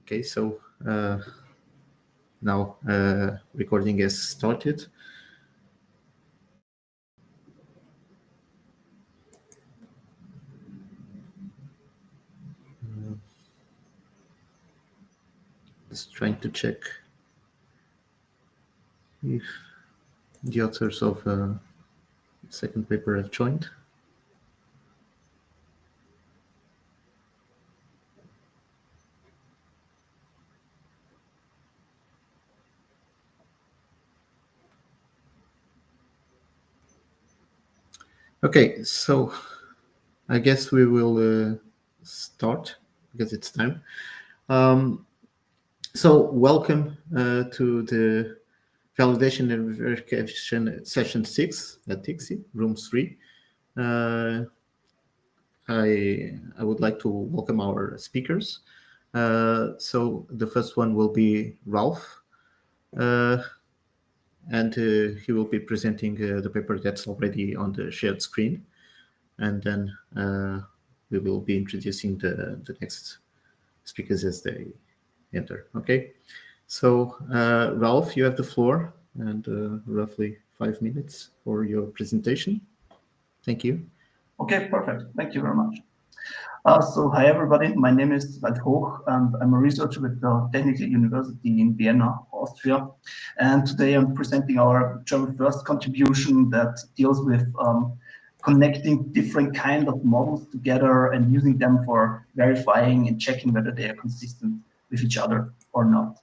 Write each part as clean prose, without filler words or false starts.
Okay, so now recording has started. Just trying to check if the authors of the second paper have joined. Okay, so I guess we will start because it's time. So welcome to the validation and verification session 6 at TIXI, room 3. I would like to welcome our speakers. So the first one will be Ralph, and he will be presenting the paper that's already on the shared screen. And then we will be introducing the next speakers as they enter. Okay, so Ralph, you have the floor and roughly 5 minutes for your presentation. Thank you. Okay, perfect. Thank you very much. So hi everybody, my name is Ralph Hoch and I'm a researcher with the Technical University in Vienna, Austria. And today I'm presenting our German first contribution that deals with connecting different kind of models together and using them for verifying and checking whether they are consistent with each other or not.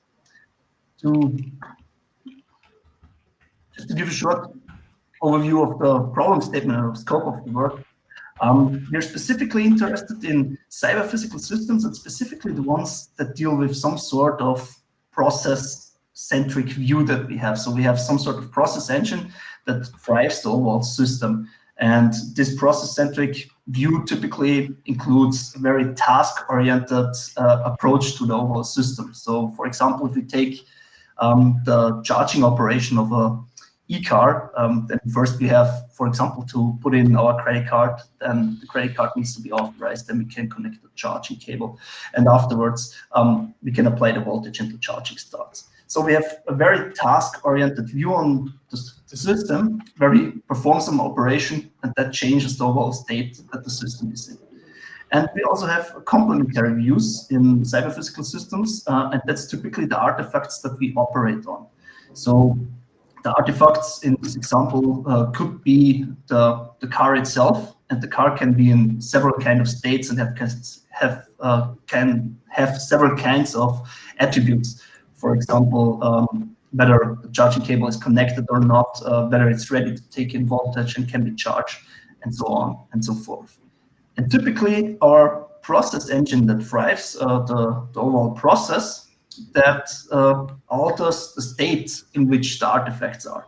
Just to give a short overview of the problem statement and scope of the work, we're specifically interested in cyber physical systems and specifically the ones that deal with some sort of process-centric view that we have. So we have some sort of process engine that drives the overall system. And this process-centric view typically includes a very task-oriented approach to the overall system. So for example, if we take the charging operation of a e-car, then first we have, for example, to put in our credit card, then the credit card needs to be authorized, then we can connect the charging cable, and afterwards we can apply the voltage and the charging starts. So we have a very task-oriented view on the system, where we perform some operation, and that changes the overall state that the system is in. And we also have complementary views in cyber physical systems, and that's typically the artifacts that we operate on. So the artifacts in this example could be the car itself, and the car can be in several kind of states and can have several kinds of attributes. For example, whether the charging cable is connected or not, whether it's ready to take in voltage and can be charged, and so on and so forth. And typically, our process engine that drives the overall process that alters the state in which the artifacts are.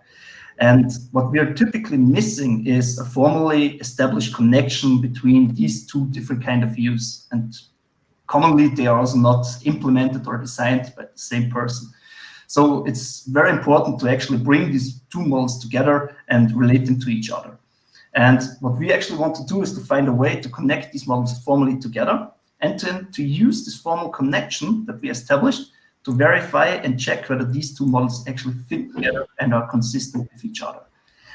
And what we are typically missing is a formally established connection between these two different kind of views. And commonly, they are also not implemented or designed by the same person. So it's very important to actually bring these two models together and relate them to each other. And what we actually want to do is to find a way to connect these models formally together and then to use this formal connection that we established to verify and check whether these two models actually fit together and are consistent with each other.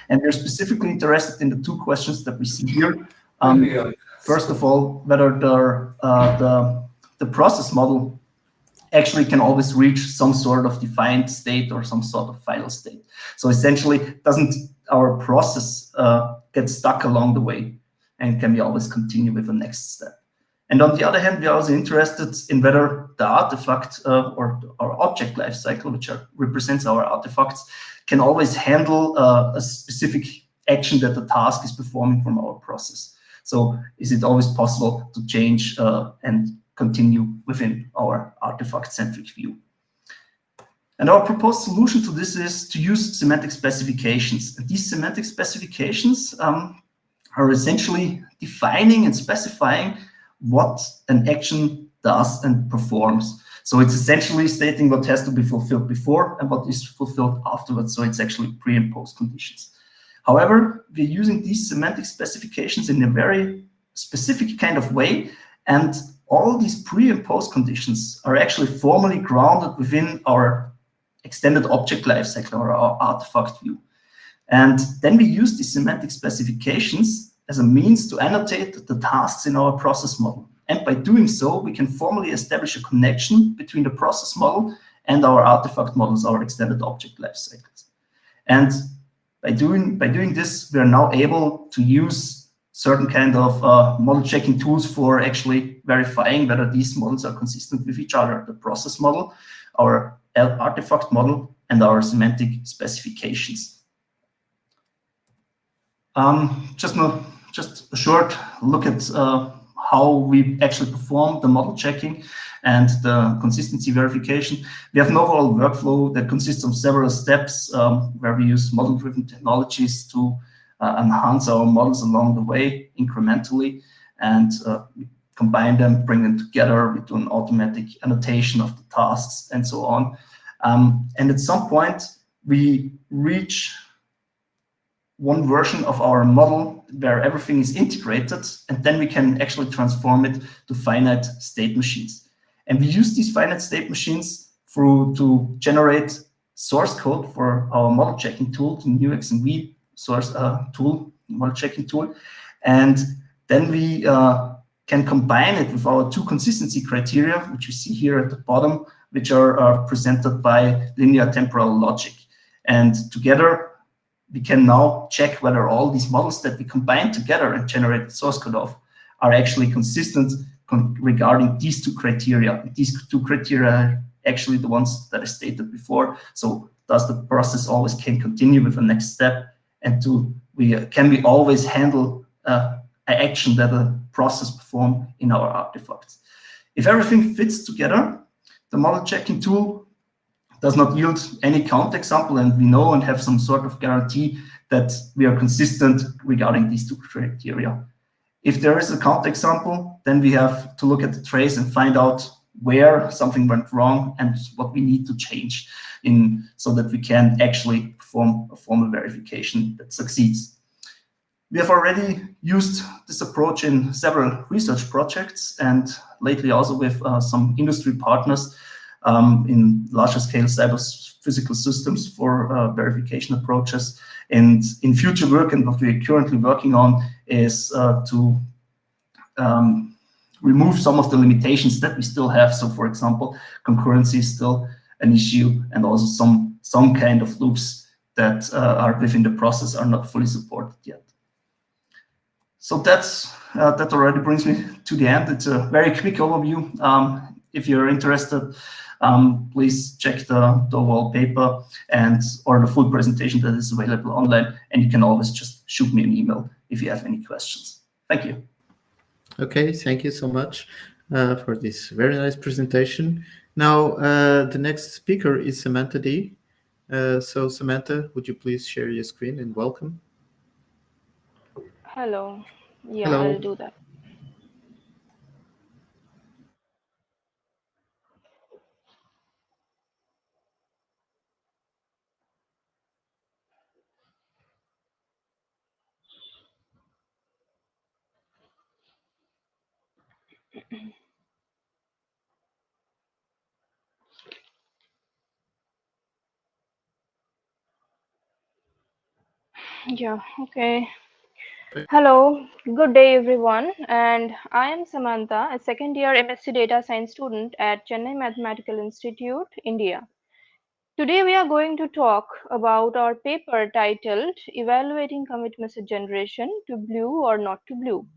And we're specifically interested in the two questions that we see here. First of all, whether the process model actually can always reach some sort of defined state or some sort of final state. So essentially, doesn't our process get stuck along the way, and can we always continue with the next step? And on the other hand, we are also interested in whether the artifact or our object lifecycle, which represents our artifacts, can always handle a specific action that the task is performing from our process. So is it always possible to change and continue within our artifact-centric view? And our proposed solution to this is to use semantic specifications. And these semantic specifications are essentially defining and specifying what an action does and performs. So it's essentially stating what has to be fulfilled before and what is fulfilled afterwards. So it's actually pre and post conditions. However, we're using these semantic specifications in a very specific kind of way, And all these pre and post conditions are actually formally grounded within our extended object lifecycle or our artifact view. And then we use these semantic specifications as a means to annotate the tasks in our process model. And by doing so, we can formally establish a connection between the process model and our artifact models, our extended object lifecycles. And by doing this, we are now able to use certain kind of model checking tools for actually verifying whether these models are consistent with each other, the process model, our artifact model, and our semantic specifications. Just a short look at how we actually perform the model checking and the consistency verification. We have an overall workflow that consists of several steps where we use model-driven technologies to enhance our models along the way incrementally, and we combine them, bring them together, we do an automatic annotation of the tasks and so on. And at some point, we reach one version of our model where everything is integrated, and then we can actually transform it to finite state machines. And we use these finite state machines to generate source code for our model checking tool, the NuXMV source tool, model checking tool. And then we can combine it with our two consistency criteria, which you see here at the bottom, which are presented by linear temporal logic. And together, we can now check whether all these models that we combine together and generate the source code of are actually consistent regarding these two criteria. These two criteria are actually the ones that I stated before. So does the process always can continue with the next step? And can we always handle an action that a process perform in our artifacts? If everything fits together, the model checking tool does not yield any counterexample, and we know and have some sort of guarantee that we are consistent regarding these two criteria. If there is a counterexample, then we have to look at the trace and find out where something went wrong and what we need to change so that we can actually perform a formal verification that succeeds. We have already used this approach in several research projects, and lately also with some industry partners in larger scale cyber physical systems for verification approaches. And in future work, and what we're currently working on, is to remove some of the limitations that we still have. So for example, concurrency is still an issue, and also some kind of loops that are within the process are not fully supported yet. So that already brings me to the end. It's a very quick overview. If you're interested, please check the overall paper or the full presentation that is available online, and you can always just shoot me an email if you have any questions. Thank you. Okay, thank you so much for this very nice presentation. Now, the next speaker is Samantha D. So Samantha, would you please share your screen and welcome? Hello. Yeah, Hello. I'll do that. Yeah, okay. Hello, good day everyone, and I am Samantha, a second year MSc Data Science student at Chennai Mathematical Institute, India. Today we are going to talk about our paper titled Evaluating Commit Message Generation to Blue or Not to Blue.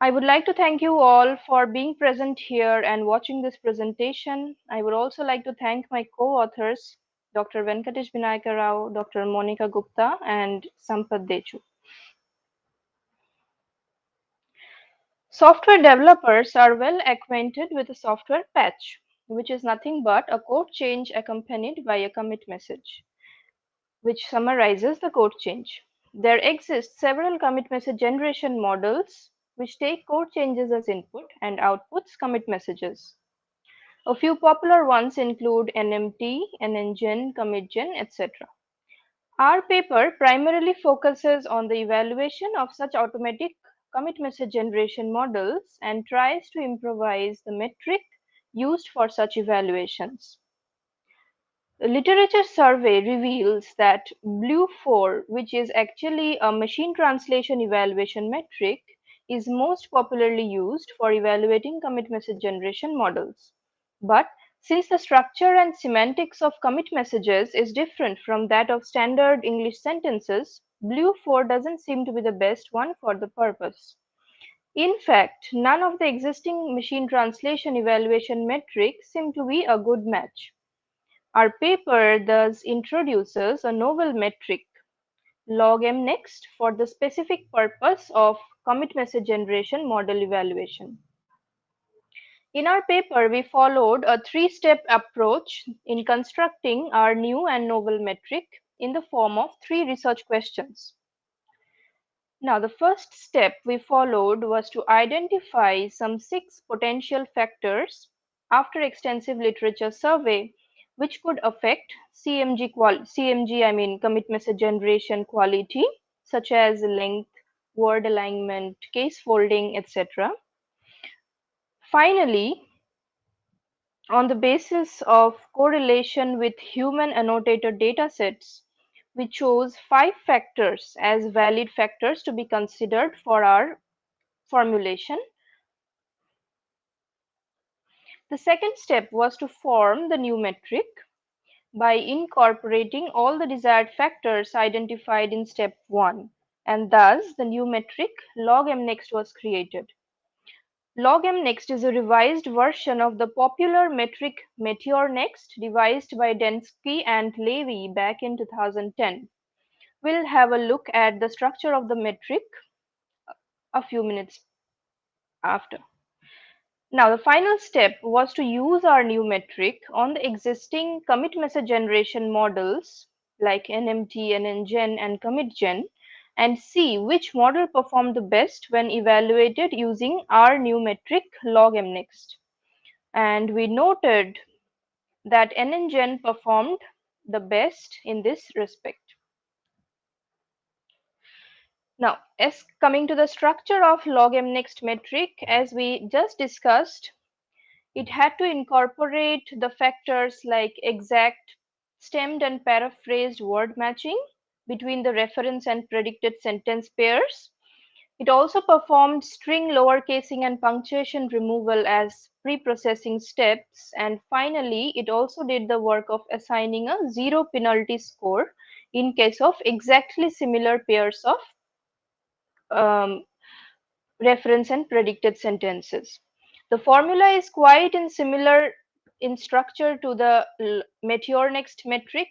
I would like to thank you all for being present here and watching this presentation. I would also like to thank my co-authors, Dr. Venkatesh Vinayaka Rao, Dr. Monica Gupta, and Sampath Dechu. Software developers are well acquainted with a software patch, which is nothing but a code change accompanied by a commit message, which summarizes the code change. There exist several commit message generation models which take code changes as input and outputs commit messages. A few popular ones include NMT, NNGen, CommitGen, etc. Our paper primarily focuses on the evaluation of such automatic commit message generation models and tries to improvise the metric used for such evaluations. The literature survey reveals that BLEU-4, which is actually a machine translation evaluation metric, is most popularly used for evaluating commit message generation models. But since the structure and semantics of commit messages is different from that of standard English sentences, BLEU-4 doesn't seem to be the best one for the purpose. In fact, none of the existing machine translation evaluation metrics seem to be a good match. Our paper thus introduces a novel metric, logMNext, for the specific purpose of commit message generation model evaluation. In our paper, we followed a three-step approach in constructing our new and novel metric in the form of 3 research questions. Now, the first step we followed was to identify some 6 potential factors after extensive literature survey which could affect CMG, commit message generation quality, such as length, word alignment, case folding, etc. Finally, on the basis of correlation with human annotated datasets, we chose 5 factors as valid factors to be considered for our formulation. The second step was to form the new metric by incorporating all the desired factors identified in step 1, and thus the new metric logMNext was created. logMNext is a revised version of the popular metric METEORNext devised by Densky and Levy back in 2010. We'll have a look at the structure of the metric a few minutes after. Now, the final step was to use our new metric on the existing commit message generation models like NMT, NNGen, and CommitGen and see which model performed the best when evaluated using our new metric logMNext. And we noted that NNGen performed the best in this respect. Now, as coming to the structure of logMNext metric, as we just discussed, it had to incorporate the factors like exact stemmed and paraphrased word matching between the reference and predicted sentence pairs. It also performed string lowercasing and punctuation removal as pre-processing steps. And finally, it also did the work of assigning a 0 penalty score in case of exactly similar pairs of reference and predicted sentences. The formula is quite similar in structure to the METEORNext metric,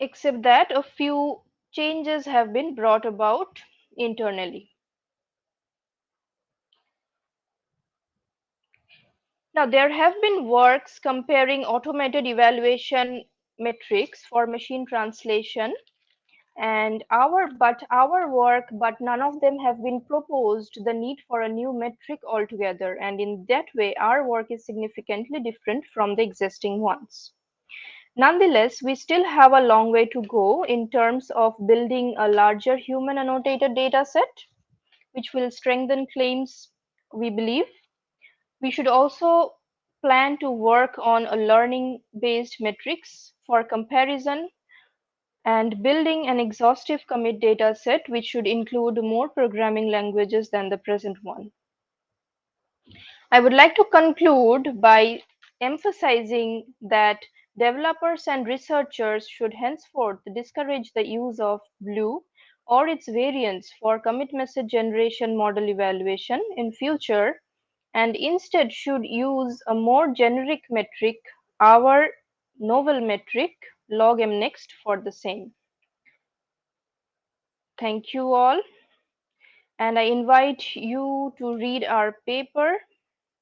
except that a few changes have been brought about internally. Now, there have been works comparing automated evaluation metrics for machine translation and our work, but none of them have been proposed the need for a new metric altogether, and in that way our work is significantly different from the existing ones. Nonetheless, we still have a long way to go in terms of building a larger human annotated data set, which will strengthen claims, we believe. We should also plan to work on a learning based metrics for comparison and building an exhaustive commit data set which should include more programming languages than the present one. I would like to conclude by emphasizing that developers and researchers should henceforth discourage the use of BLEU or its variants for commit message generation model evaluation in future and instead should use a more generic metric, our novel metric logMNext, for the same. Thank you all, and I invite you to read our paper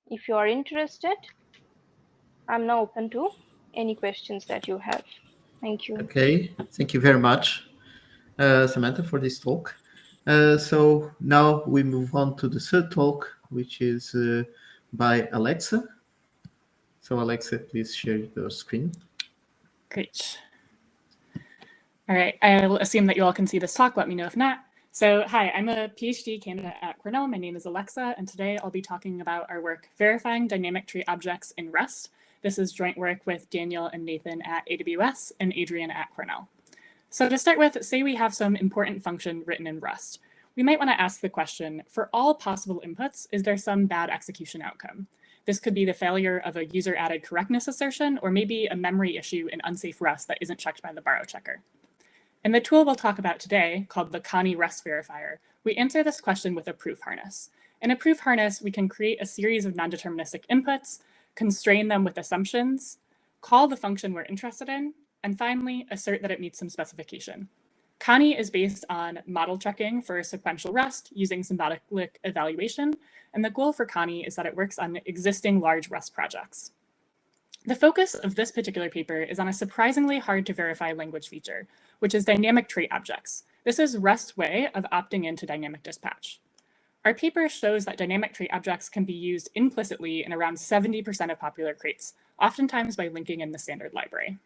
if you are interested. I'm now open to any questions that you have. Thank you. Okay, thank you very much, Samantha, for this talk. So now we move on to the third talk, which is by Alexa. So Alexa, please share your screen. Great. All right, I will assume that you all can see this talk. Let me know if not. So hi, I'm a PhD candidate at Cornell. My name is Alexa, and today I'll be talking about our work verifying dynamic tree objects in Rust. This is joint work with Daniel and Nathan at AWS and Adrian at Cornell. So to start with, say we have some important function written in Rust. We might want to ask the question, for all possible inputs, is there some bad execution outcome? This could be the failure of a user-added correctness assertion, or maybe a memory issue in unsafe Rust that isn't checked by the borrow checker. In the tool we'll talk about today, called the Connie Rust Verifier, we answer this question with a proof harness. In a proof harness, we can create a series of non-deterministic inputs, constrain them with assumptions, call the function we're interested in, and finally, assert that it meets some specification. Connie is based on model checking for sequential Rust using symbolic evaluation, and the goal for Connie is that it works on existing large Rust projects. The focus of this particular paper is on a surprisingly hard to verify language feature, which is dynamic trait objects. This is Rust's way of opting into dynamic dispatch. Our paper shows that dynamic trait objects can be used implicitly in around 70% of popular crates, oftentimes by linking in the standard library.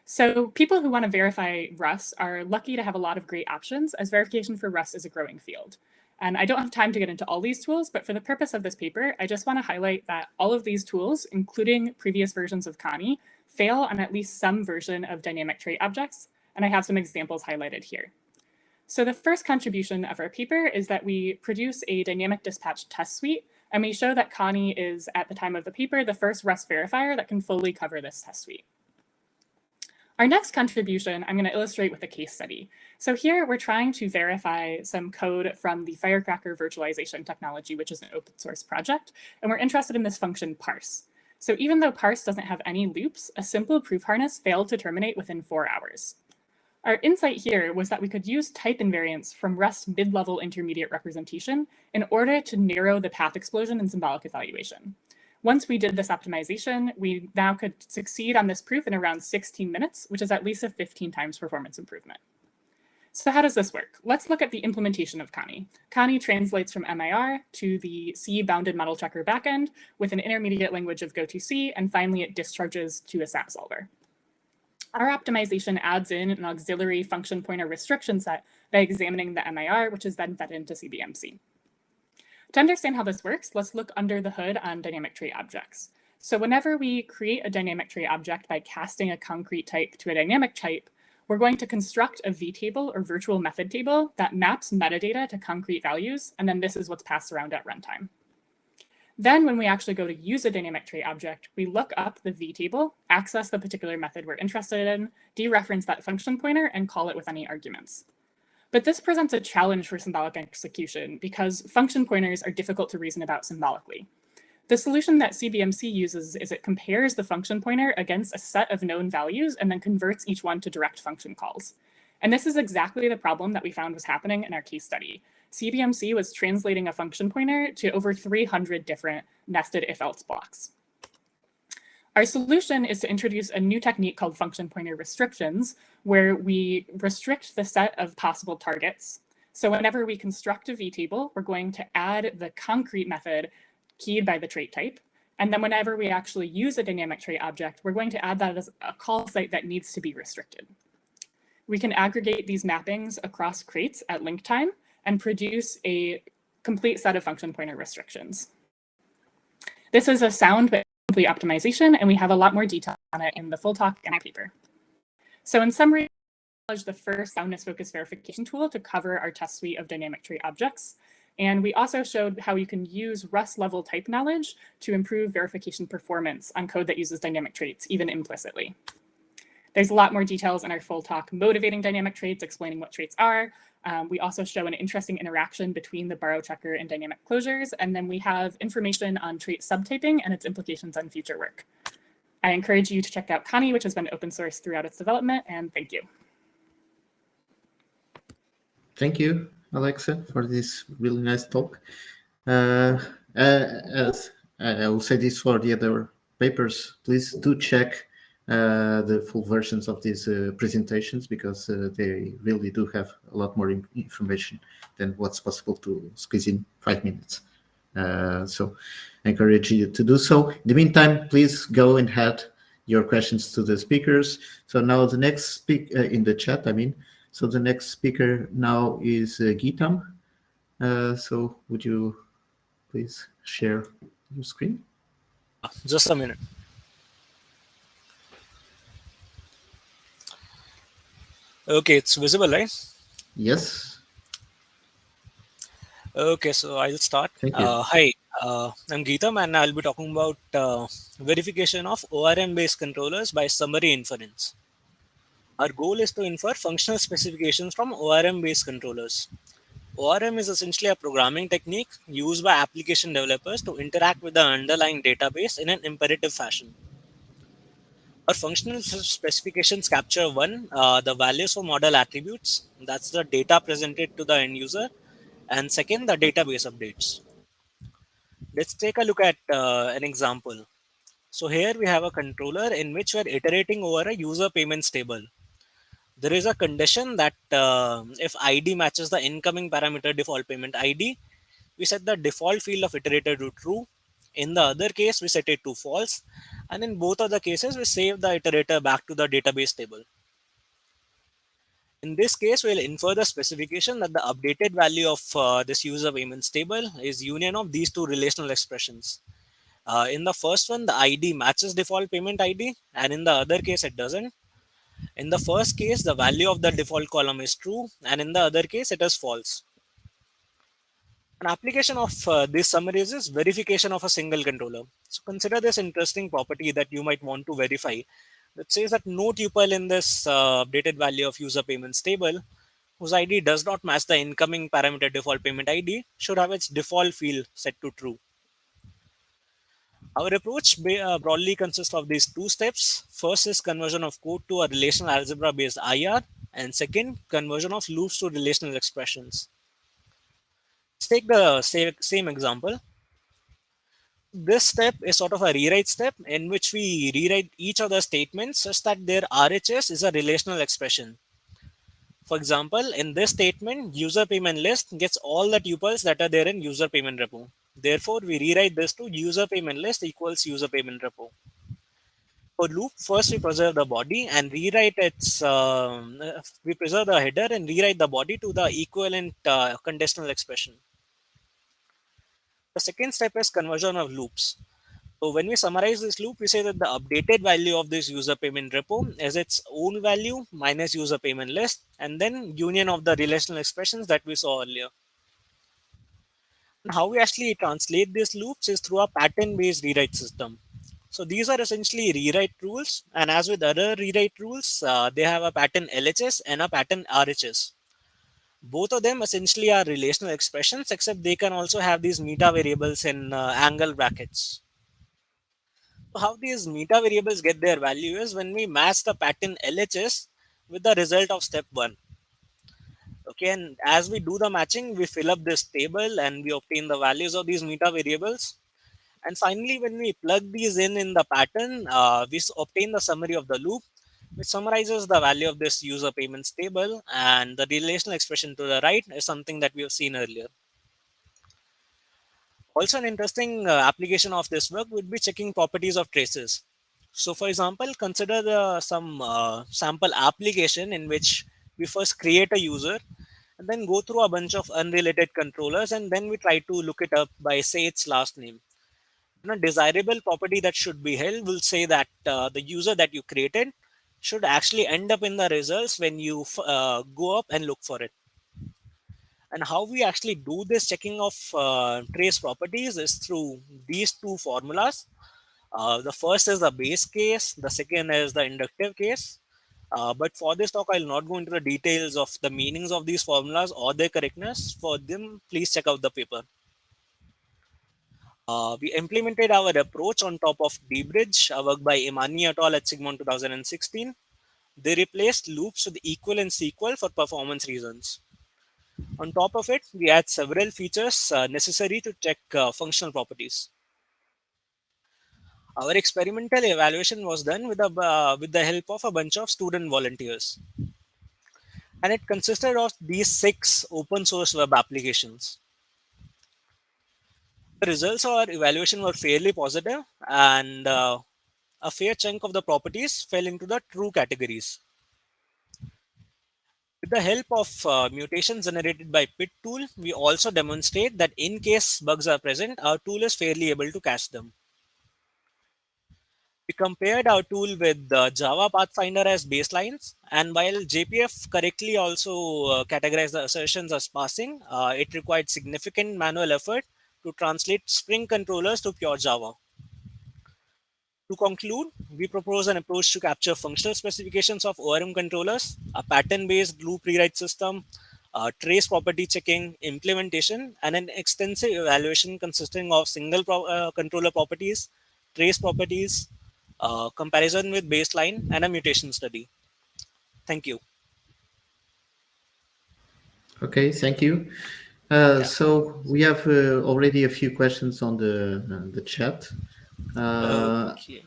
So people who want to verify Rust are lucky to have a lot of great options, as verification for Rust is a growing field. And I don't have time to get into all these tools, but for the purpose of this paper, I just want to highlight that all of these tools, including previous versions of Connie, fail on at least some version of dynamic trait objects, and I have some examples highlighted here. So the first contribution of our paper is that we produce a dynamic dispatch test suite, and we show that Connie is, at the time of the paper, the first Rust verifier that can fully cover this test suite. Our next contribution, I'm going to illustrate with a case study. So here we're trying to verify some code from the Firecracker virtualization technology, which is an open source project, and we're interested in this function parse. So even though parse doesn't have any loops, a simple proof harness failed to terminate within 4 hours. Our insight here was that we could use type invariance from Rust mid-level intermediate representation in order to narrow the path explosion in symbolic evaluation. Once we did this optimization, we now could succeed on this proof in around 16 minutes, which is at least a 15 times performance improvement. So how does this work? Let's look at the implementation of Connie. Connie translates from MIR to the C bounded model checker backend with an intermediate language of Go2C, and finally it discharges to a SAT solver. Our optimization adds in an auxiliary function pointer restriction set by examining the MIR, which is then fed into CBMC. To understand how this works, let's look under the hood on dynamic trait objects. So whenever we create a dynamic trait object by casting a concrete type to a dynamic type, we're going to construct a vtable or virtual method table that maps metadata to concrete values, and then this is what's passed around at runtime. Then when we actually go to use a dynamic trait object, we look up the vtable, access the particular method we're interested in, dereference that function pointer, and call it with any arguments. But this presents a challenge for symbolic execution because function pointers are difficult to reason about symbolically. The solution that CBMC uses is it compares the function pointer against a set of known values and then converts each one to direct function calls. And this is exactly the problem that we found was happening in our case study. CBMC was translating a function pointer to over 300 different nested if-else blocks. Our solution is to introduce a new technique called function pointer restrictions, where we restrict the set of possible targets. So whenever we construct a vtable, we're going to add the concrete method keyed by the trait type. And then whenever we actually use a dynamic trait object, we're going to add that as a call site that needs to be restricted. We can aggregate these mappings across crates at link time and produce a complete set of function pointer restrictions. This is a sound but complete optimization, and we have a lot more detail on it in the full talk in our paper. So in summary, the first soundness-focused verification tool to cover our test suite of dynamic trait objects. And we also showed how you can use Rust-level type knowledge to improve verification performance on code that uses dynamic traits, even implicitly. There's a lot more details in our full talk motivating dynamic traits, explaining what traits are. We also show an interesting interaction between the borrow checker and dynamic closures. And then we have information on trait subtyping and its implications on future work. I encourage you to check out Connie, which has been open source throughout its development, and thank you. Thank you, Alexa, for this really nice talk. As I will say this for the other papers, please do check the full versions of these presentations, because they really do have a lot more information than what's possible to squeeze in 5 minutes. So I encourage you to do so. In the meantime, please go and add your questions to the speakers. So now the next in the chat, So the next speaker now is Geetam. So would you please share your screen? Just a minute. Okay, it's visible, right? Yes. Okay, so I'll start. Thank you. Hi, I'm Geetam, and I'll be talking about verification of ORM-based controllers by summary inference. Our goal is to infer functional specifications from ORM-based controllers. ORM is essentially a programming technique used by application developers to interact with the underlying database in an imperative fashion. Our functional specifications capture one, the values for model attributes, that's the data presented to the end user, and second, the database updates. Let's take a look at an example. So here we have a controller in which we're iterating over a user payments table. There is a condition that if ID matches the incoming parameter default payment ID, we set the default field of iterator to true. In the other case, we set it to false. And in both of the cases, we save the iterator back to the database table. In this case, we'll infer the specification that the updated value of this user payments table is union of these two relational expressions. In the first one, the ID matches default payment ID, and in the other case, it doesn't. In the first case, the value of the default column is true, and in the other case, it is false. An application of these summaries is verification of a single controller. So consider this interesting property that you might want to verify. That says that no tuple in this updated value of user payments table whose ID does not match the incoming parameter default payment ID should have its default field set to true. Our approach broadly consists of these two steps. First is conversion of code to a relational algebra based IR, and second, conversion of loops to relational expressions. Let's take the same example. This step is sort of a rewrite step in which we rewrite each of the statements such that their RHS is a relational expression. For example, in this statement, user payment list gets all the tuples that are there in user payment repo. Therefore, we rewrite this to user payment list equals user payment repo. For loop, first we preserve the body and rewrite its, we preserve the header and rewrite the body to the equivalent conditional expression. The second step is conversion of loops. So when we summarize this loop, we say that the updated value of this user payment repo is its own value minus user payment list, and then union of the relational expressions that we saw earlier. And how we actually translate these loops is through a pattern-based rewrite system. So these are essentially rewrite rules, and as with other rewrite rules, they have a pattern LHS and a pattern RHS. Both of them essentially are relational expressions, except they can also have these meta variables in angle brackets. So how these meta variables get their value is when we match the pattern LHS with the result of step 1. Okay, and as we do the matching, we fill up this table and we obtain the values of these meta variables. And finally, when we plug these in the pattern, we obtain the summary of the loop, which summarizes the value of this user payments table, and the relational expression to the right is something that we have seen earlier. Also, an interesting application of this work would be checking properties of traces. So for example, consider some sample application in which we first create a user and then go through a bunch of unrelated controllers, and then we try to look it up by, say, its last name. And a desirable property that should be held will say that the user that you created should actually end up in the results when you go up and look for it. And how we actually do this checking of trace properties is through these two formulas. The first is the base case, the second is the inductive case. But for this talk, I'll not go into the details of the meanings of these formulas or their correctness. For them, please check out the paper. We implemented our approach on top of dbridge, a work by Imani et al. At Sigmund 2016. They replaced loops with equal and sequel for performance reasons. On top of it, we add several features necessary to check functional properties. Our experimental evaluation was done with the help of a bunch of student volunteers. And it consisted of these 6 open source web applications. The results of our evaluation were fairly positive, and a fair chunk of the properties fell into the true categories. With the help of mutations generated by PIT tool, we also demonstrate that in case bugs are present, our tool is fairly able to catch them. We compared our tool with the Java Pathfinder as baselines, and while JPF correctly also categorized the assertions as passing, it required significant manual effort to translate Spring controllers to pure Java. To conclude, we propose an approach to capture functional specifications of ORM controllers, a pattern-based loop rewrite system, trace property checking, implementation, and an extensive evaluation consisting of single controller properties, trace properties, comparison with baseline, and a mutation study. Thank you. Okay, thank you. So we have already a few questions on the chat. Okay.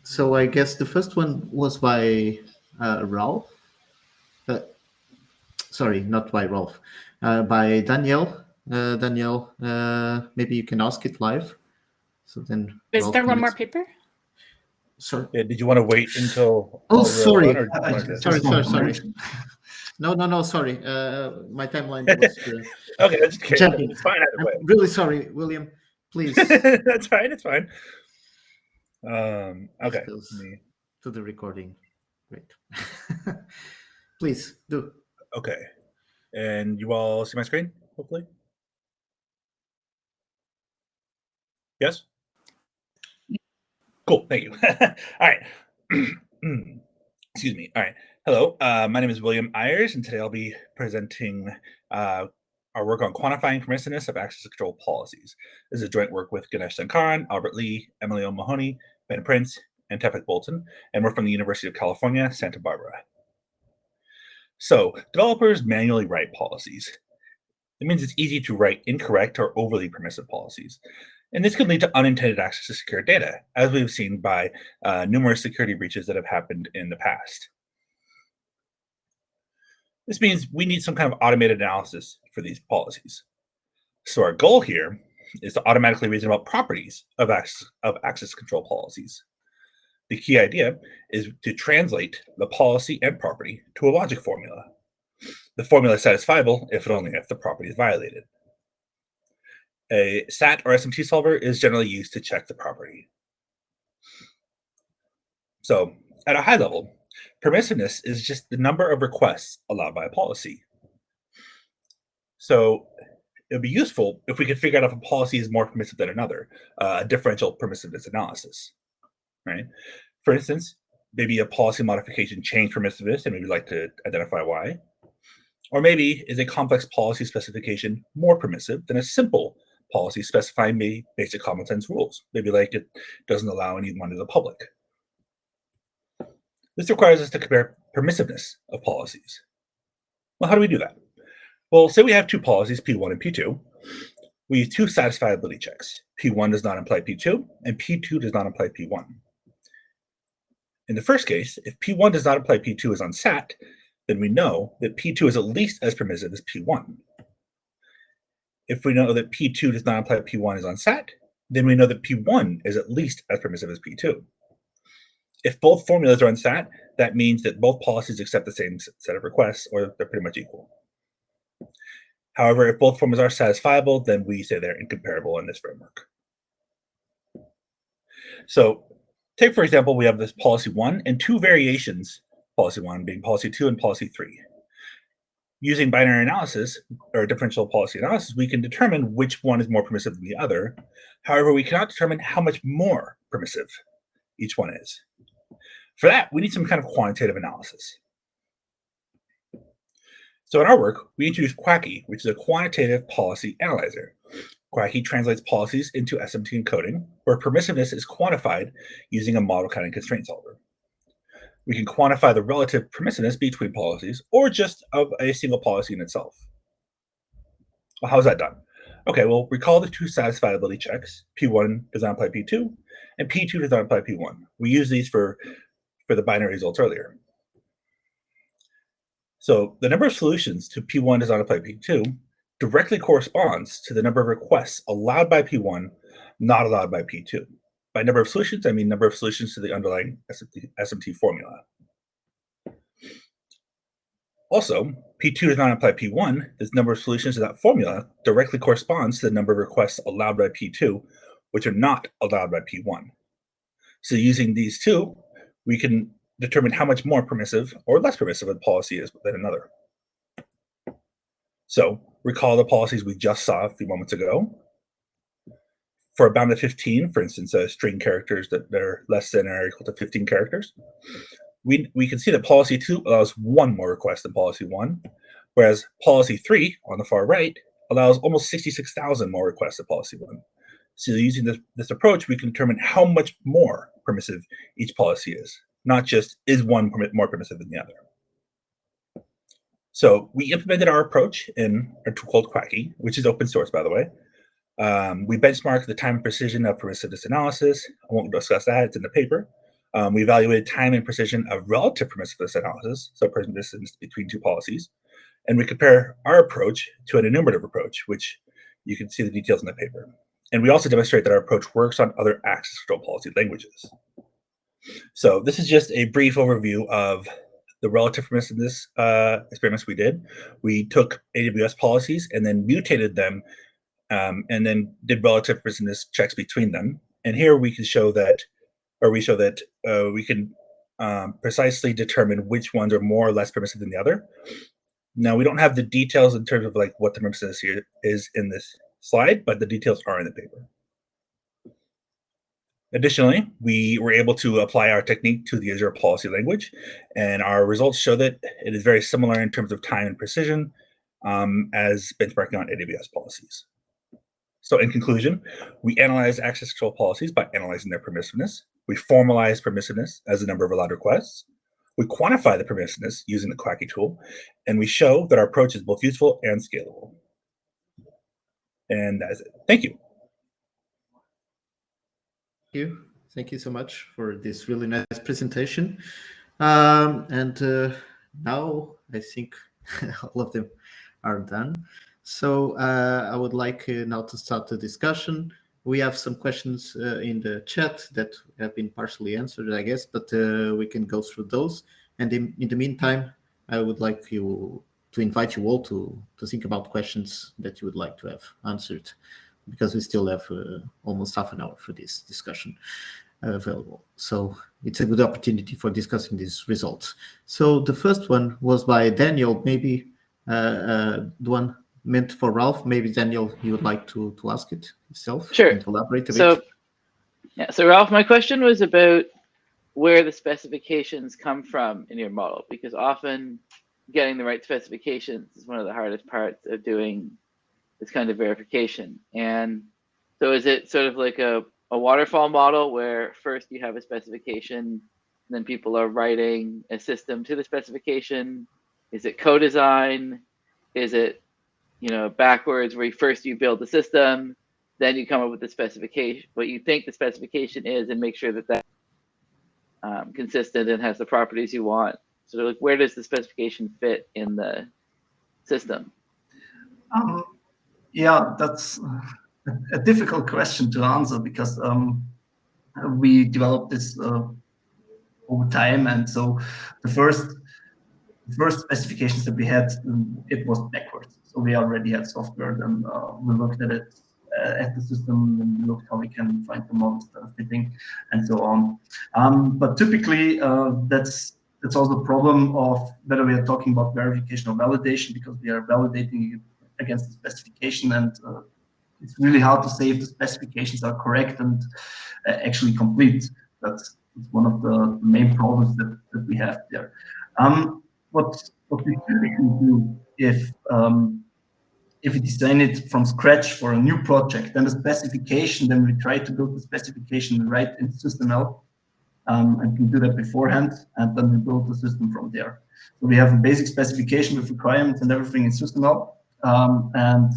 So I guess the first one was by Ralph. Sorry, not by Ralph. By Danielle. Danielle, maybe you can ask it live. So then. Is Ralph there can one more paper? Sorry. Yeah, did you want to wait until? Oh, all sorry. done, or do you want to- Sorry. No, sorry. My timeline was Okay, that's okay. jumping. It's fine either I'm way. really sorry, William. Please. That's fine. It's fine. Okay. Skills Let me- to the recording. Great. Please do. Okay. And you all see my screen, hopefully? Yes? Cool. Thank you. All right. Excuse me. All right. Hello. My name is William Ayers, and today I'll be presenting our work on quantifying permissiveness of access control policies. This is a joint work with Ganesh Sankaran, Albert Lee, Emily O'Mahony, Ben Prince, and Tefik Bolton, and we're from the University of California, Santa Barbara. So, developers manually write policies. It means it's easy to write incorrect or overly permissive policies. And this can lead to unintended access to secure data, as we've seen by numerous security breaches that have happened in the past. This means we need some kind of automated analysis for these policies. So our goal here is to automatically reason about properties of access control policies. The key idea is to translate the policy and property to a logic formula. The formula is satisfiable if and only if the property is violated. A SAT or SMT solver is generally used to check the property. So at a high level, permissiveness is just the number of requests allowed by a policy. So it would be useful if we could figure out if a policy is more permissive than another, a differential permissiveness analysis, right? For instance, maybe a policy modification changed permissiveness and we'd like to identify why. Or maybe is a complex policy specification more permissive than a simple policy specifying basic common sense rules, maybe like it doesn't allow anyone to the public. This requires us to compare permissiveness of policies. Well, how do we do that? Well, say we have two policies, P1 and P2. We use two satisfiability checks. P1 does not imply P2, and P2 does not imply P1. In the first case, if P1 does not imply P2 is on SAT, then we know that P2 is at least as permissive as P1. If we know that P2 does not imply P1 is on SAT, then we know that P1 is at least as permissive as P2. If both formulas are on SAT, that means that both policies accept the same set of requests, or they're pretty much equal. However, if both formulas are satisfiable, then we say they're incomparable in this framework. So take, for example, we have this policy 1 and two variations, policy 1 being policy 2 and policy 3. Using binary analysis, or differential policy analysis, we can determine which one is more permissive than the other. However, we cannot determine how much more permissive each one is. For that, we need some kind of quantitative analysis. So in our work, we introduced Quacky, which is a quantitative policy analyzer. Quacky translates policies into SMT encoding, where permissiveness is quantified using a model counting constraint solver. We can quantify the relative permissiveness between policies, or just of a single policy in itself. Well, how is that done? Okay, well, recall the two satisfiability checks. P1 does not apply P2, and P2 does not apply P1. We used these for the binary results earlier. So the number of solutions to P1 does not apply P2 directly corresponds to the number of requests allowed by P1, not allowed by P2. By number of solutions, I mean number of solutions to the underlying SMT formula. Also, P2 does not apply P1. This number of solutions to that formula directly corresponds to the number of requests allowed by P2, which are not allowed by P1. So using these two, we can determine how much more permissive or less permissive a policy is than another. So recall the policies we just saw a few moments ago. For a bound of 15, for instance, string characters that are less than or equal to 15 characters, we can see that policy 2 allows one more request than policy 1, whereas policy 3 on the far right allows almost 66,000 more requests than policy 1. So using this approach, we can determine how much more permissive each policy is, not just is one more permissive than the other. So we implemented our approach in a tool called Quacky, which is open source, by the way. We benchmarked the time and precision of permissiveness analysis. I won't discuss that, it's in the paper. We evaluated time and precision of relative permissiveness analysis, so permissiveness between two policies. And we compare our approach to an enumerative approach, which you can see the details in the paper. And we also demonstrate that our approach works on other access control policy languages. So this is just a brief overview of the relative permissiveness experiments we did. We took AWS policies and then mutated them and then did relative permissiveness checks between them. And here we can show that, we can precisely determine which ones are more or less permissive than the other. Now, we don't have the details in terms of like what the permissiveness here is in this slide, but the details are in the paper. Additionally, we were able to apply our technique to the Azure policy language, and our results show that it is very similar in terms of time and precision as benchmarking on AWS policies. So in conclusion, we analyze access control policies by analyzing their permissiveness. We formalize permissiveness as the number of allowed requests. We quantify the permissiveness using the Quacky tool, and we show that our approach is both useful and scalable. And that's it. Thank you. Thank you so much for this really nice presentation. Now I think all of them are done. So I would like now to start the discussion. We have some questions in the chat that have been partially answered, I guess, but we can go through those. And in the meantime, I would like to invite you all to think about questions that you would like to have answered, because we still have almost half an hour for this discussion available. So it's a good opportunity for discussing these results. So the first one was by Daniel, maybe the one meant for Ralph. Maybe Daniel, you would like to ask it yourself? Sure. And elaborate a bit. So Ralph, my question was about where the specifications come from in your model, because often getting the right specifications is one of the hardest parts of doing this kind of verification. And so is it sort of like a waterfall model where first you have a specification, and then people are writing a system to the specification? Is it co-design? Is it, backwards, where first you build the system, then you come up with the specification, what you think the specification is, and make sure that that's consistent and has the properties you want? So like, where does the specification fit in the system? Yeah, that's a difficult question to answer, because we developed this over time, and so the first specifications that we had, it was backwards. So we already had software, and we looked at it at the system, and we looked how we can find the models that are fitting, and so on. But typically, that's also a problem of whether we are talking about verification or validation, because we are validating it against the specification, and it's really hard to say if the specifications are correct and actually complete. That's one of the main problems that we have there. What we typically do if we design it from scratch for a new project, then the specification, then we try to build the specification right in SysML, and we do that beforehand, and then we build the system from there. So we have a basic specification with requirements and everything in SysML, and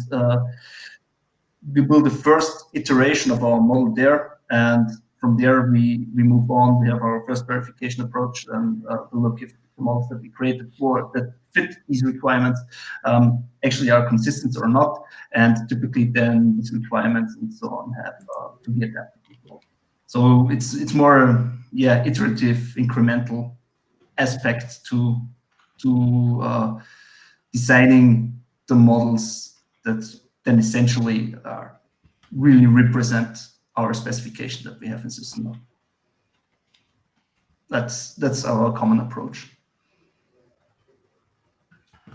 we build the first iteration of our model there, and from there we move on. We have our first verification approach, and we look if the models that we created for that fit these requirements actually are consistent or not, and typically then these requirements and so on have to be adapted. So it's more iterative, incremental aspects to designing the models that then essentially really represent our specification that we have in System. That's our common approach.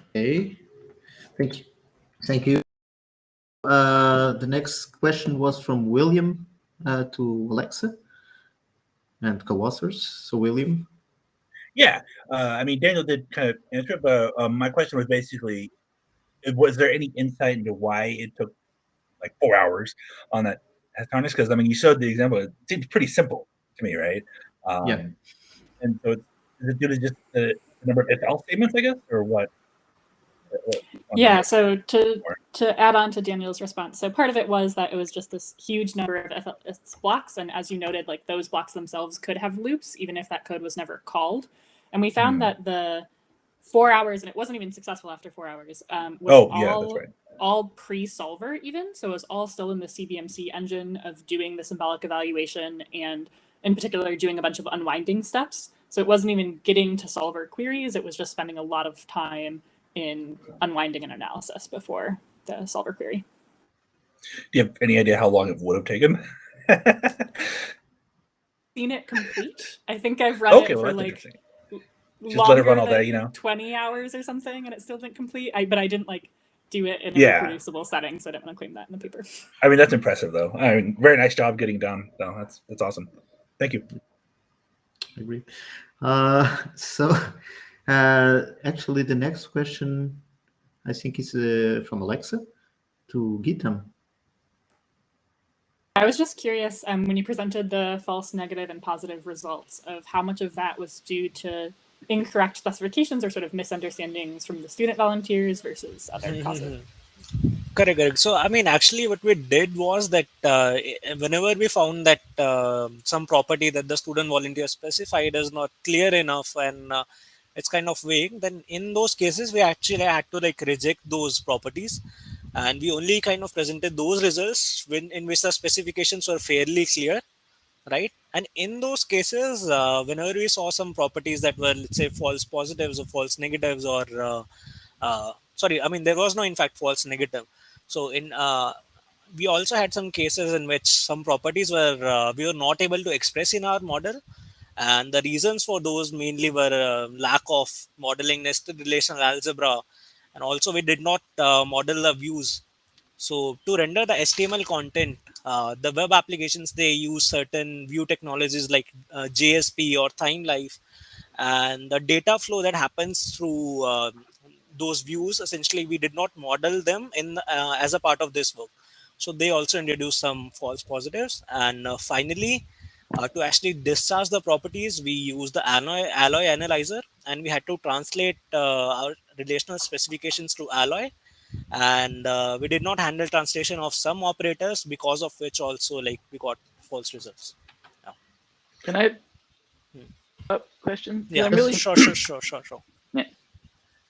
Okay, thank you. Thank you. The next question was from William to Alexa and co-authors. So William. Yeah, I mean, Daniel did kind of answer it, but my question was basically, was there any insight into why it took like 4 hours on that test harness? Because I mean, you showed the example; it seems pretty simple to me, right? Yeah. And so, is it due to just the number of if-else statements, I guess, or what? Yeah. So to add on to Daniel's response, so part of it was that it was just this huge number of if-else blocks, and as you noted, like those blocks themselves could have loops, even if that code was never called. And we found that the 4 hours, and it wasn't even successful after 4 hours, was all pre-solver even. So it was all still in the CBMC engine of doing the symbolic evaluation and in particular doing a bunch of unwinding steps. So it wasn't even getting to solver queries. It was just spending a lot of time in unwinding and analysis before the solver query. Do you have any idea how long it would have taken? Seen it complete. I think I've run it for like just let it run all day, 20 hours or something, and it still didn't complete. But I didn't like do it in a reproducible setting, so I didn't want to claim that in the paper. I mean, that's impressive, though. I mean, very nice job getting done. So that's awesome. Thank you. I agree. Actually, the next question, I think, is from Alexa to Geetam. I was just curious when you presented the false negative and positive results of how much of that was due to incorrect specifications or sort of misunderstandings from the student volunteers versus other causes. Correct. So, I mean, actually what we did was that whenever we found that some property that the student volunteer specified is not clear enough and it's kind of vague, then in those cases, we actually had to like reject those properties. And we only kind of presented those results in which the specifications were fairly clear, right? And in those cases, whenever we saw some properties that were, let's say, false positives or false negatives, or sorry, I mean, there was no, in fact, false negative. So we also had some cases in which some properties were we were not able to express in our model. And the reasons for those mainly were lack of modeling nested relational algebra. And also we did not model the views. So to render the HTML content, the web applications, they use certain view technologies like JSP or TimeLife. And the data flow that happens through those views, essentially, we did not model them in as a part of this work. So they also introduced some false positives. And finally, to actually discharge the properties, we used the Alloy analyzer, and we had to translate our relational specifications to Alloy. And we did not handle translation of some operators, because of which also like we got false results. Yeah. Can I question? Yeah, I'm really sure. Yeah.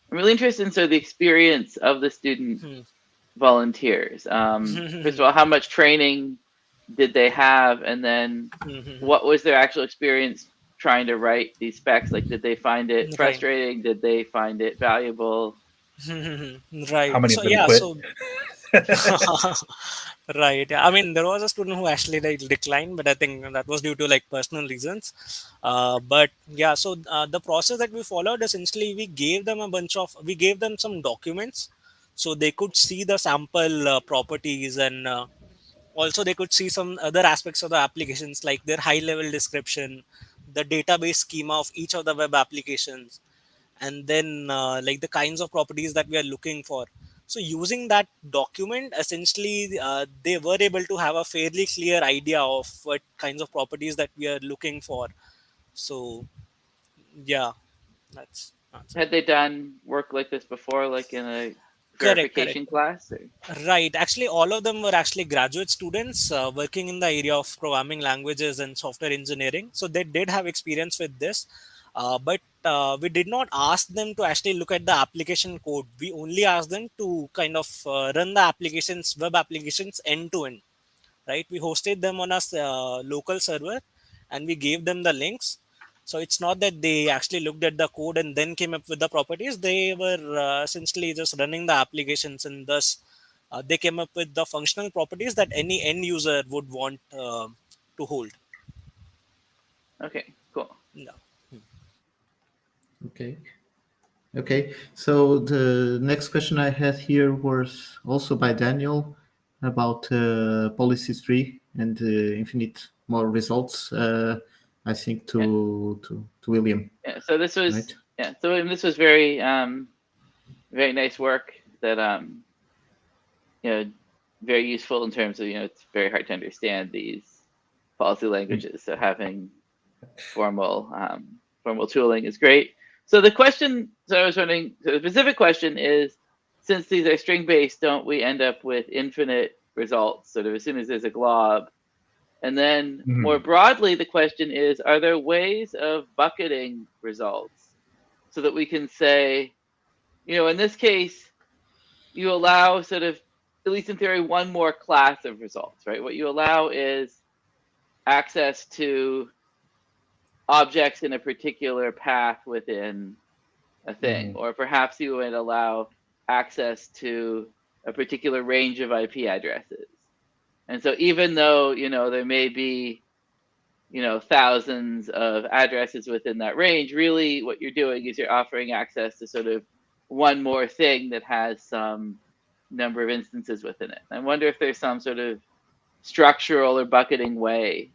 I'm really interested in the experience of the student volunteers. First of all, how much training did they have, and then what was their actual experience trying to write these specs? Like, did they find it frustrating? Did they find it valuable? Right. How many so of them yeah, quit? so right. I mean, there was a student who actually like declined, but I think that was due to like personal reasons. But yeah, so the process that we followed, essentially, we gave them some documents, so they could see the sample properties, and also they could see some other aspects of the applications, like their high level description, the database schema of each of the web applications, and then like the kinds of properties that we are looking for. So using that document, essentially, they were able to have a fairly clear idea of what kinds of properties that we are looking for. So yeah, that's Had they done work like this before, like in a correct. verification class? Or? Right. Actually, all of them were actually graduate students working in the area of programming languages and software engineering. So they did have experience with this. But we did not ask them to actually look at the application code. We only asked them to kind of run the web applications end to end, right? We hosted them on a local server, and we gave them the links. So it's not that they actually looked at the code and then came up with the properties. They were essentially just running the applications, and thus they came up with the functional properties that any end user would want to hold. Okay, cool. No. Okay. Okay. So the next question I had here was also by Daniel about policy tree and infinite more results. I think to William. Yeah. So this was Right. So this was very very nice work that very useful in terms of it's very hard to understand these policy languages. So having formal tooling is great. So the question, so I was wondering, so the specific question is, since these are string based, don't we end up with infinite results sort of as soon as there's a glob? And then more broadly, the question is, are there ways of bucketing results so that we can say, in this case, you allow sort of, at least in theory, one more class of results, right? What you allow is access to objects in a particular path within a thing, or perhaps you would allow access to a particular range of IP addresses. And so even though, there may be, thousands of addresses within that range, really what you're doing is you're offering access to sort of one more thing that has some number of instances within it. I wonder if there's some sort of structural or bucketing way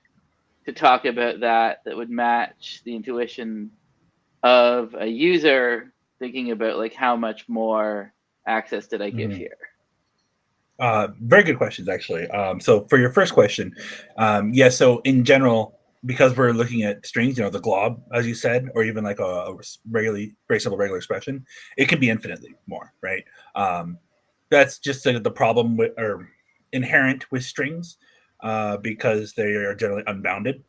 to talk about that would match the intuition of a user thinking about like how much more access did I give here? Very good questions, actually. So for your first question, so in general, because we're looking at strings, the glob, as you said, or even like a very simple regular expression, it can be infinitely more, right? That's just the problem with, or inherent with strings, because they are generally unbounded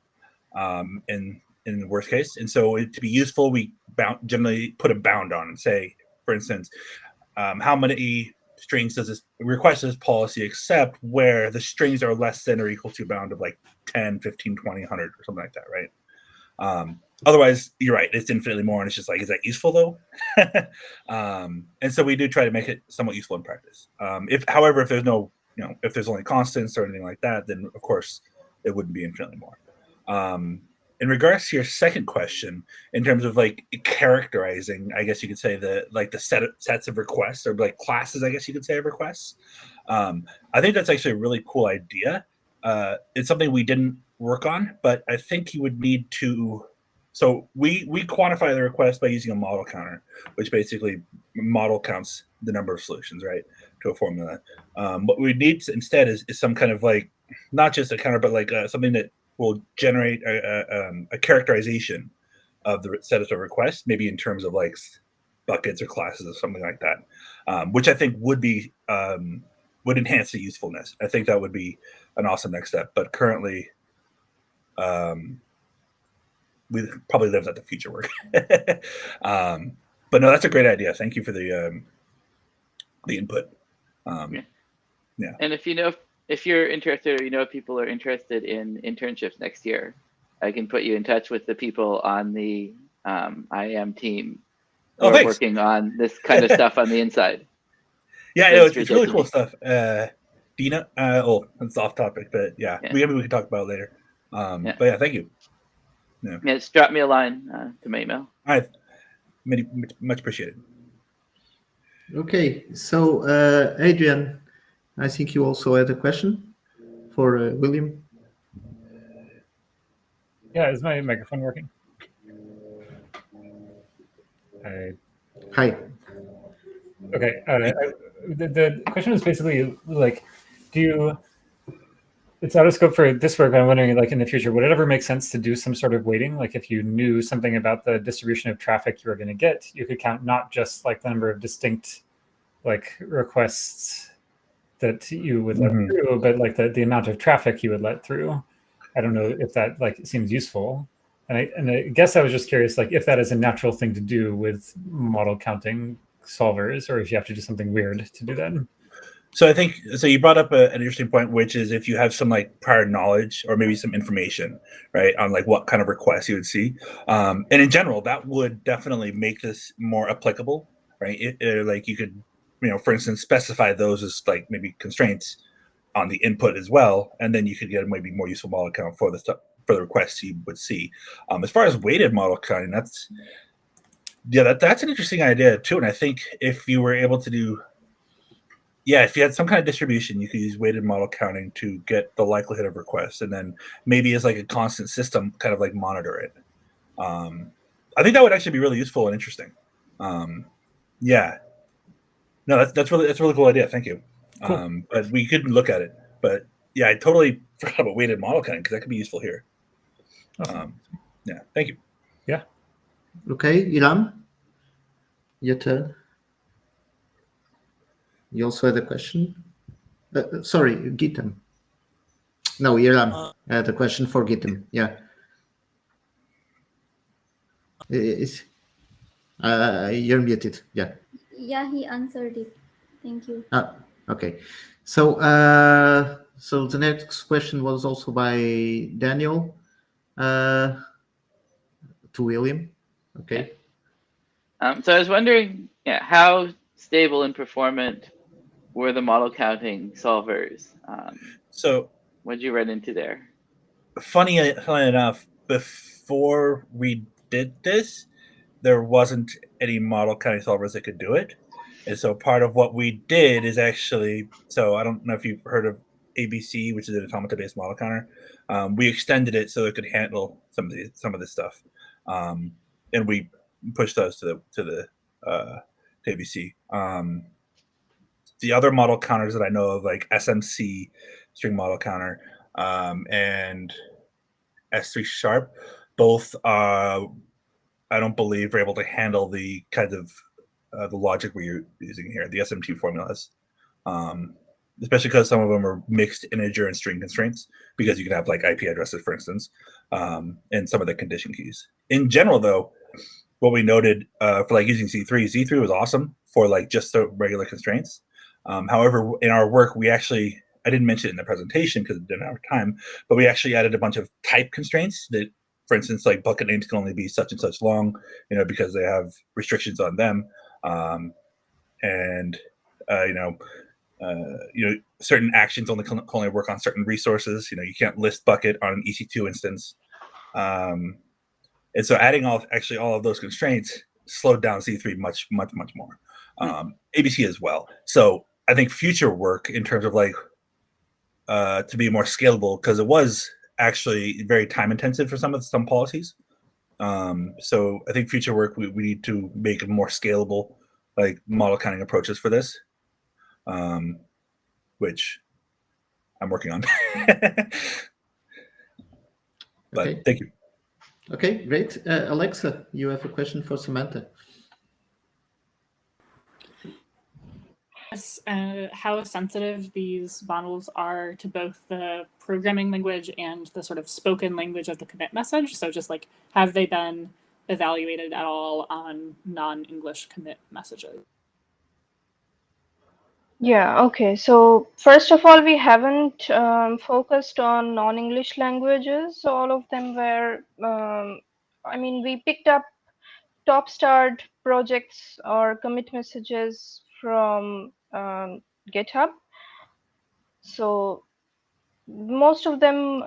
in the worst case. And so to be useful, we generally put a bound on and say, for instance, how many strings does this request this policy accept where the strings are less than or equal to a bound of like 10, 15, 20, 100 or something like that, right? Otherwise, you're right, it's infinitely more, and it's just like, is that useful though? And so we do try to make it somewhat useful in practice. However, if there's no, if there's only constants or anything like that, then of course it wouldn't be infinitely more. In regards to your second question, in terms of like characterizing, I guess you could say the sets of requests, or like classes, I guess you could say, of requests. I think that's actually a really cool idea. It's something we didn't work on, but I think you would need to. So we quantify the request by using a model counter, which basically model counts the number of solutions, right, to a formula. What we need instead is some kind of like, not just a counter, but like something that will generate a characterization of the set of requests, maybe in terms of like buckets or classes or something like that, which I think would be would enhance the usefulness. I think that would be an awesome next step. But currently, we probably live at the future work. But no, that's a great idea. Thank you for the input. Yeah. And if you're interested, or if people are interested in internships next year, I can put you in touch with the people on the IAM team who are working on this kind of stuff on the inside. Yeah, I know, it's really cool stuff. Do you know? It's off topic, but yeah. Maybe we can talk about it later. But yeah, thank you. Yeah, just drop me a line to my email. All right, much appreciated. Okay, so Adrian, I think you also had a question for William. Yeah, is my microphone working? Hi. Okay. The question was basically like, it's out of scope for this work, but I'm wondering, like, in the future, would it ever make sense to do some sort of weighting? Like, if you knew something about the distribution of traffic you were going to get, you could count not just like the number of distinct like requests that you would let through, but like the amount of traffic you would let through. I don't know if that like seems useful. And I guess I was just curious, like, if that is a natural thing to do with model counting solvers, or if you have to do something weird to do that. So I think so. You brought up an interesting point, which is if you have some like prior knowledge or maybe some information, right, on like what kind of requests you would see, and in general, that would definitely make this more applicable, right? Like you could, for instance, specify those as like maybe constraints on the input as well, and then you could get a maybe more useful model count for the stuff for the requests you would see. As far as weighted model counting, that's an interesting idea too, and I think if you were able to do. Yeah, if you had some kind of distribution, you could use weighted model counting to get the likelihood of requests, and then maybe as like a constant system, kind of like monitor it. I think that would actually be really useful and interesting. Yeah, no, that's a really cool idea. Thank you. Cool. But we could look at it. But yeah, I totally forgot about weighted model counting because that could be useful here. Yeah, thank you. Yeah. Okay, Ilan, your turn. You also had a question? Sorry, Gitam. No, Iran. The question for Gitam. Yeah. You're muted. Yeah. Yeah, he answered it. Thank you. Okay. So, so the next question was also by Daniel to William. Okay. So I was wondering, how stable and performant were the model counting solvers? So what did you run into there? Funny enough, before we did this, there wasn't any model counting solvers that could do it. And so part of what we did is actually, so I don't know if you've heard of ABC, which is an automata-based model counter. We extended it so it could handle some of this stuff, and we pushed those to ABC. The other model counters that I know of, like SMC, string model counter, and S3 Sharp, both I don't believe are able to handle the kind of the logic we're using here, the SMT formulas, especially because some of them are mixed integer and string constraints, because you can have like IP addresses, for instance, and some of the condition keys. In general, though, what we noted for like using Z3 was awesome for like just the regular constraints. However, in our work, we actually, I didn't mention it in the presentation because it didn't have time, but we actually added a bunch of type constraints that, for instance, like bucket names can only be such and such long, because they have restrictions on them. And certain actions only work on certain resources. You can't list bucket on an EC2 instance. And so adding all of those constraints slowed down Z3 much more. ABC as well. So I think future work in terms of like to be more scalable, because it was actually very time intensive for some policies. So I think future work we need to make more scalable like model counting approaches for this, which I'm working on. But okay. Thank you. Okay, great. Alexa, you have a question for Samantha. How sensitive these models are to both the programming language and the sort of spoken language of the commit message. So just like, have they been evaluated at all on non-English commit messages? Yeah, okay. So first of all, we haven't focused on non-English languages. All of them were, we picked up top starred projects or commit messages from GitHub. So most of them,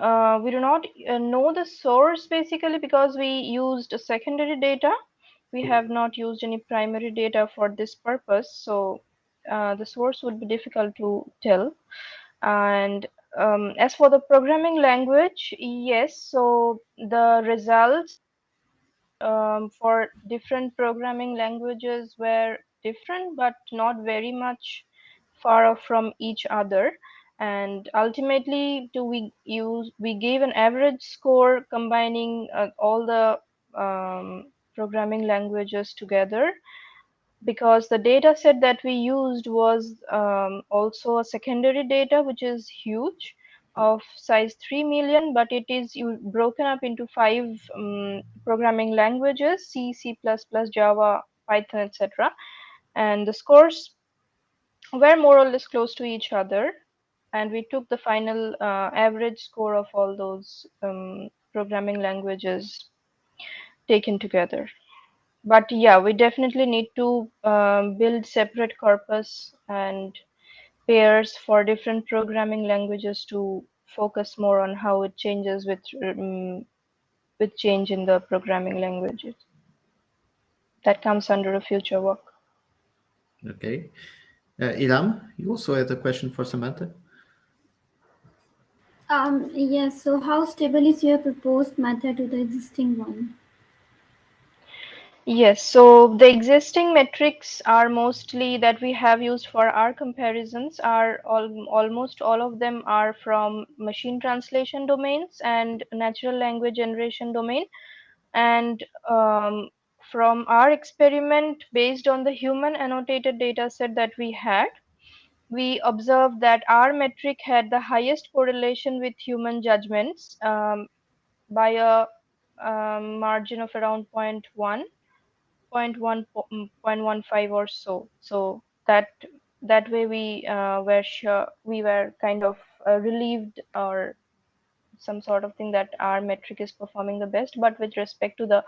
we do not know the source basically because we used secondary data. We have not used any primary data for this purpose. So the source would be difficult to tell. And as for the programming language, yes, so the results for different programming languages were different, but not very much far off from each other. And ultimately, we gave an average score combining all the programming languages together, because the data set that we used was also a secondary data, which is huge, of size 3 million, but it is broken up into 5 programming languages: C, C++, Java, Python, etc. And the scores were more or less close to each other, and we took the final average score of all those programming languages taken together. But yeah, we definitely need to build separate corpus and pairs for different programming languages to focus more on how it changes with change in the programming languages. That comes under a future work. Okay. Ilham, you also had a question for Samantha? Yes, so how stable is your proposed method to the existing one? Yes, so the existing metrics are mostly that we have used for our comparisons are almost all of them are from machine translation domains and natural language generation domain. And from our experiment based on the human annotated data set that we had, we observed that our metric had the highest correlation with human judgments by a margin of around 0.15 or so. So that way we were sure, we were kind of relieved or some sort of thing that our metric is performing the best. But with respect to the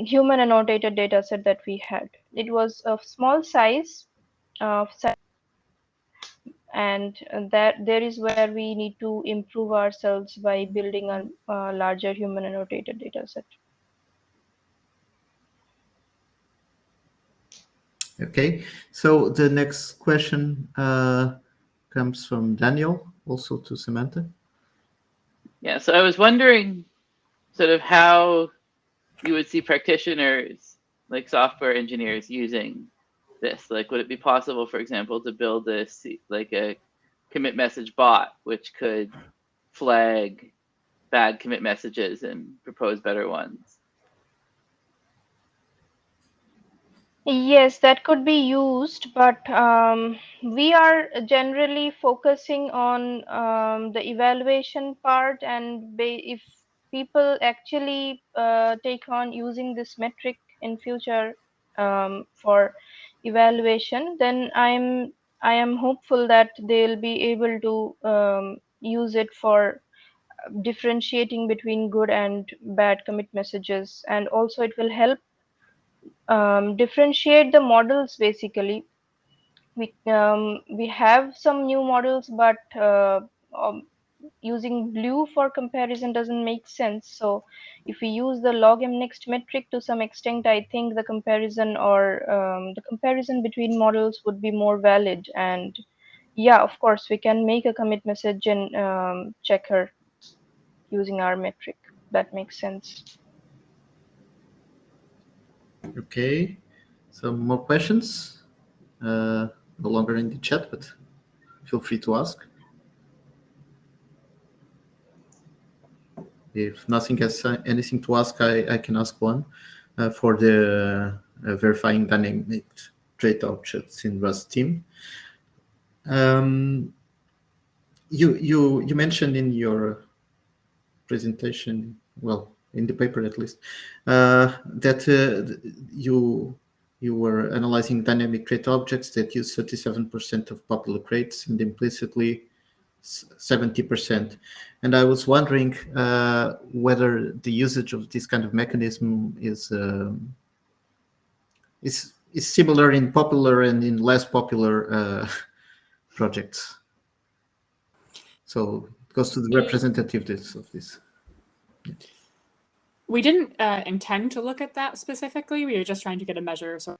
human annotated data set that we had, it was of small size, and that there is where we need to improve ourselves by building a larger human annotated data set. Okay, so the next question comes from Daniel, also to Samantha. Yeah, so I was wondering sort of how you would see practitioners, like software engineers, using this. Like, would it be possible, for example, to build this like a commit message bot, which could flag bad commit messages and propose better ones? Yes, that could be used, but we are generally focusing on the evaluation part, and if people actually take on using this metric in future for evaluation, then I am hopeful that they'll be able to use it for differentiating between good and bad commit messages, and also it will help differentiate the models. Basically, we have some new models, but using blue for comparison doesn't make sense. So if we use the logMNext metric to some extent, I think the comparison or the comparison between models would be more valid. And yeah, of course, we can make a commit message and checker using our metric. That makes sense. Okay, some more questions? No longer in the chat, but feel free to ask. If nothing has anything to ask, I can ask one for the verifying dynamic trait objects in Rust team. You mentioned in your presentation, well, in the paper at least, that you were analyzing dynamic trait objects that use 37% of popular traits and implicitly 70%. And I was wondering whether the usage of this kind of mechanism is similar in popular and in less popular projects. So it goes to the representativeness of this. We didn't intend to look at that specifically. We were just trying to get a measure of sort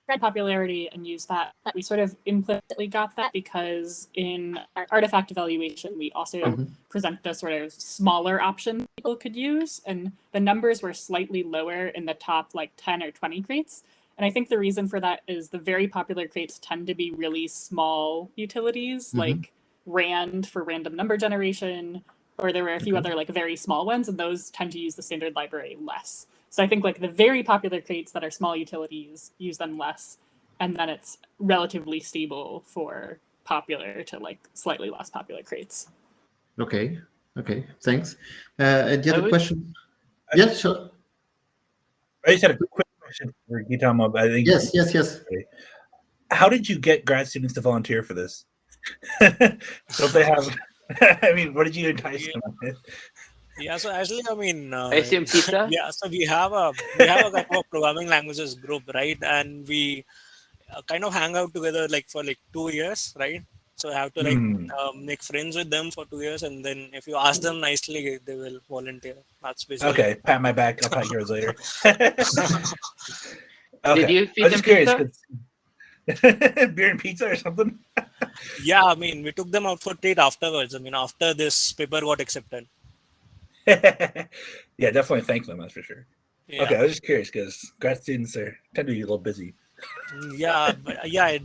of popularity and use that. We sort of implicitly got that because in our artifact evaluation, we also present a sort of smaller option people could use, and the numbers were slightly lower in the top like 10 or 20 crates. And I think the reason for that is the very popular crates tend to be really small utilities, like RAND for random number generation, or there were a few other like very small ones, and those tend to use the standard library less. So I think like the very popular crates that are small utilities use them less, and then it's relatively stable for popular to like slightly less popular crates. Okay, thanks. The other question? Yes, sure. I just had a quick question for Gitamo. I think yes. how did you get grad students to volunteer for this? So if they have, I mean, what did you entice them with? Yeah, so actually, I mean, I assume pizza. yeah, so we have a kind of programming languages group, right? And we kind of hang out together like for like 2 years, right? So I have to like make friends with them for 2 years, and then if you ask them nicely, they will volunteer. That's basically Okay, pat my back. I'll pat yours later. Okay. Did you I feed was them just curious, pizza? 'cause- beer and pizza or something? Yeah, I mean, we took them out for treat afterwards. I mean, after this paper got accepted. Yeah, definitely thank them, that's for sure. Yeah. Okay, I was just curious because grad students tend to be a little busy. Yeah, but yeah, it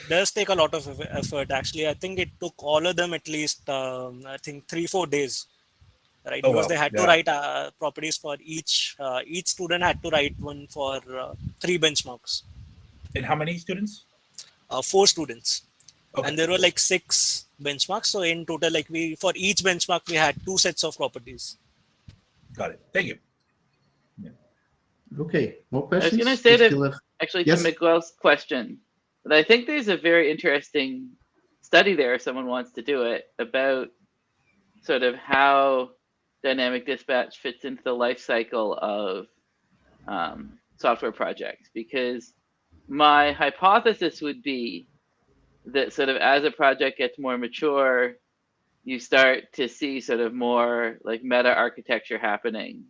does take a lot of effort. Actually, I think it took all of them at least, I think 3-4 days, right? Oh, Because wow. they had to Yeah. write properties for each student had to write one for 3 benchmarks, And how many students? 4 students, Okay. and there were like 6 benchmarks. So in total, like for each benchmark we had 2 sets of properties. Got it. Thank you. Okay, more I was questions? going to say We that still have- actually Yes. to Miguel's question, but I think there's a very interesting study there if someone wants to do it about sort of how dynamic dispatch fits into the life cycle of software projects, because my hypothesis would be that sort of as a project gets more mature, you start to see sort of more like meta architecture happening,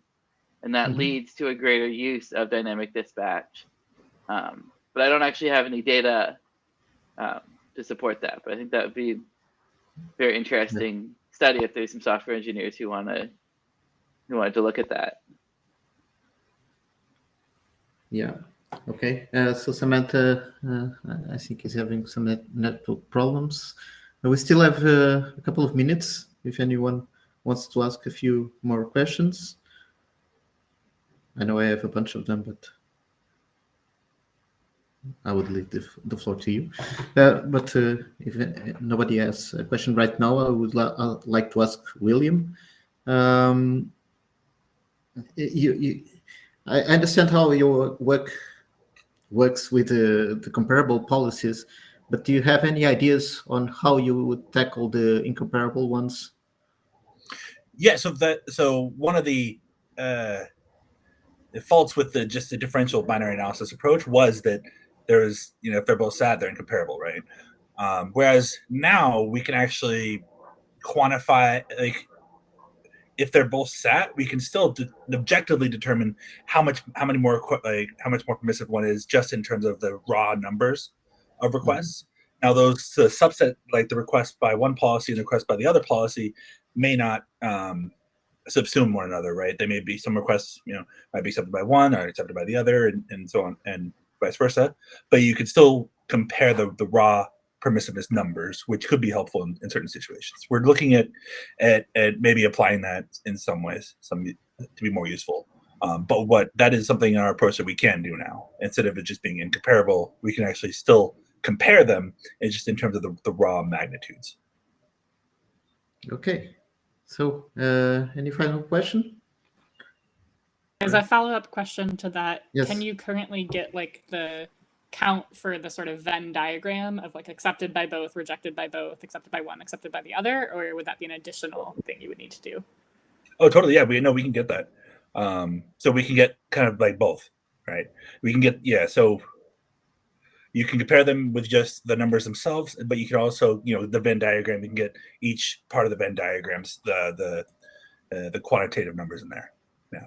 and that leads to a greater use of dynamic dispatch. But I don't actually have any data to support that. But I think that would be a very interesting study if there's some software engineers who wanted to look at that. Yeah. Okay. So Samantha, I think is having some network problems. We still have a couple of minutes if anyone wants to ask a few more questions. I know I have a bunch of them, but I would leave the floor to you. But if nobody has a question right now, I would like to ask William. I understand how your work works with the comparable policies, but do you have any ideas on how you would tackle the incomparable ones? Yeah, so one of the faults with the differential binary analysis approach was that there's, if they're both SAT, they're incomparable, right? Whereas now we can actually quantify, like, if they're both SAT, we can still objectively determine how much more permissive one is just in terms of the raw numbers of requests. Now, those subset, like the request by one policy and the request by the other policy, may not subsume one another, right? They may be, some requests, might be accepted by one or accepted by the other, and so on, and vice versa. But you could still compare the raw permissiveness numbers, which could be helpful in certain situations. We're looking at maybe applying that in some ways, to be more useful. But that is something in our approach that we can do now. Instead of it just being incomparable, we can actually still compare them, and just in terms of the raw magnitudes. Okay. So, any final question? As a follow-up question to that, Yes. Can you currently get like the count for the sort of Venn diagram of like accepted by both, rejected by both, accepted by one, accepted by the other, or would that be an additional thing you would need to do? Oh, totally. Yeah, we can get that. So we can get kind of like both, right? We can get, so you can compare them with just the numbers themselves, but you can also, the Venn diagram, you can get each part of the Venn diagrams, the quantitative numbers in there. Yeah.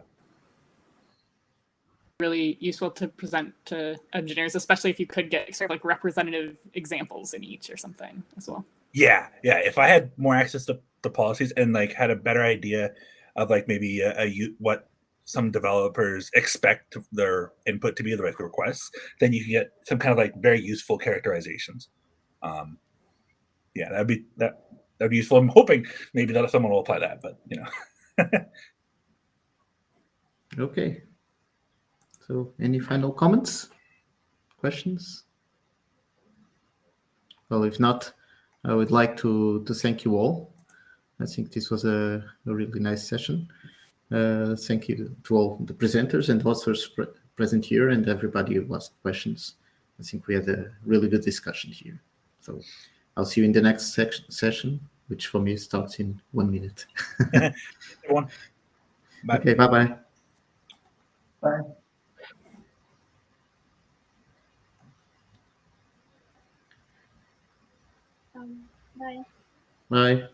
Really useful to present to engineers, especially if you could get sort of like representative examples in each or something as well. Yeah. If I had more access to the policies and like had a better idea of like maybe what some developers expect their input to be, the requests, then you can get some kind of like very useful characterizations. That'd be useful. I'm hoping maybe that someone will apply that, but Okay. So, any final comments, questions? Well, if not, I would like to thank you all. I think this was a really nice session. Thank you to all the presenters and authors present here and everybody who asked questions. I think we had a really good discussion here. So I'll see you in the next session, which for me starts in 1 minute. Everyone. Bye. Okay, bye-bye. Bye. Bye. Bye.